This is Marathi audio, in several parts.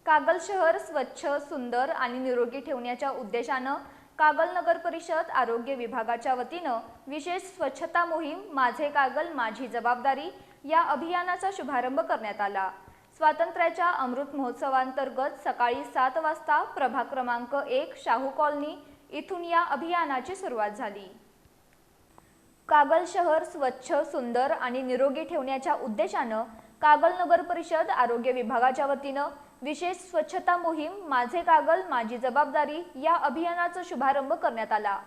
कागल शहर स्वच्छ, सुंदर आणि निरोगी ठेवण्याच्या उद्देशानं कागल नगर परिषद आरोग्य विभागाच्या वतीनं विशेष स्वच्छता मोहीम माझे कागल माझी जबाबदारी या अभियानाचा शुभारंभ करण्यात आला। स्वातंत्र्याच्या अमृत महोत्सवांतर्गत सकाळी 7 वाजता प्रभाग क्रमांक 1 शाहू कॉलनी इथून या अभियानाची सुरुवात झाली। कागल शहर स्वच्छ, सुंदर आणि निरोगी ठेवण्याच्या उद्देशानं कागल नगर परिषद आरोग्य विभागाच्या वतीनं विशेष स्वच्छता मोहीम माझे कागल माझी जबाबदारी या अभियानाचा शुभारंभ करण्यात आला।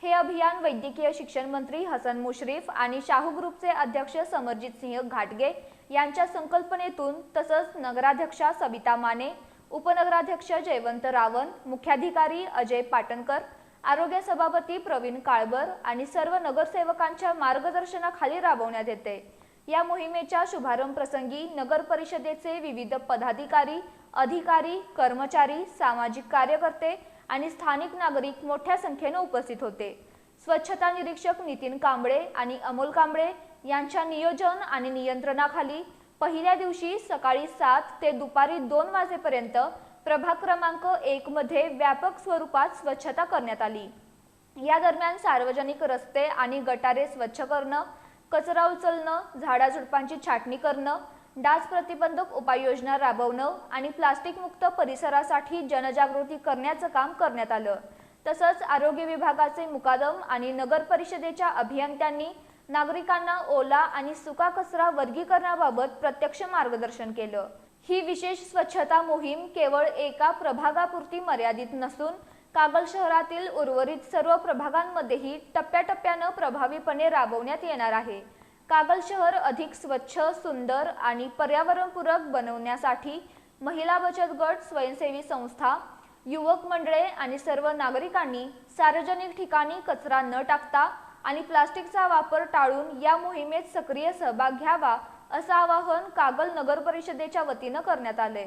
हे अभियान वैद्यकीय शिक्षण मंत्री हसन मुश्रीफ आणि शाहू ग्रुपचे अध्यक्ष समरजित सिंह घाटगे यांच्या संकल्पनेतून तसंच नगराध्यक्षा सबिता माने, उपनगराध्यक्ष जयवंत रावण, मुख्याधिकारी अजय पाटणकर, आरोग्य सभापती प्रवीण काळबर आणि सर्व नगरसेवकांच्या मार्गदर्शनाखाली राबवण्यात येते। या मोहिमेच्या शुभारंभ प्रसंगी नगर परिषदेचे विविध पदाधिकारी, अधिकारी, कर्मचारी, सामाजिक कार्यकर्ते आणि स्थानिक नागरिक मोठ्या संख्येने उपस्थित होते। स्वच्छता निरीक्षक नितीन कांबळे आणि अमोल कांबळे यांच्या नियोजन आणि नियंत्रणाखाली पहिल्या दिवशी सकाळी 7 ते दुपारी 2 वाजेपर्यंत प्रभाग क्रमांक 1 मध्ये व्यापक स्वरूपात स्वच्छता करण्यात आली। या दरम्यान सार्वजनिक रस्ते आणि गटारे स्वच्छ करणं, कचरा उचलणं, झाडाझुडपांची छाटणी करणं, डास प्रतिबंधक उपाययोजना राबवणं आणि प्लास्टिक मुक्त परिसरासाठी जनजागृती करण्याचं काम करण्यात आलं। तसंच आरोग्य विभागाचे मुकादम आणि नगर परिषदेच्या अभियंत्यांनी नागरिकांना ओला आणि सुका कचरा वर्गीकरणाबाबत प्रत्यक्ष मार्गदर्शन केलं। ही विशेष स्वच्छता मोहीम केवळ एका प्रभागापुरती मर्यादित नसून कागल शहरातील उर्वरित सर्व प्रभागांमध्येही टप्प्याटप्प्यानं प्रभावीपणे राबवण्यात येणार आहे। कागल शहर अधिक स्वच्छ, सुंदर आणि पर्यावरणपूरक बनवण्यासाठी महिला बचत गट, स्वयंसेवी संस्था, युवक मंडळे आणि सर्व नागरिकांनी सार्वजनिक ठिकाणी कचरा न टाकता आणि प्लास्टिकचा वापर टाळून या मोहिमेत सक्रिय सहभाग घ्यावा असं आवाहन कागल नगर परिषदेच्या वतीनं करण्यात आले।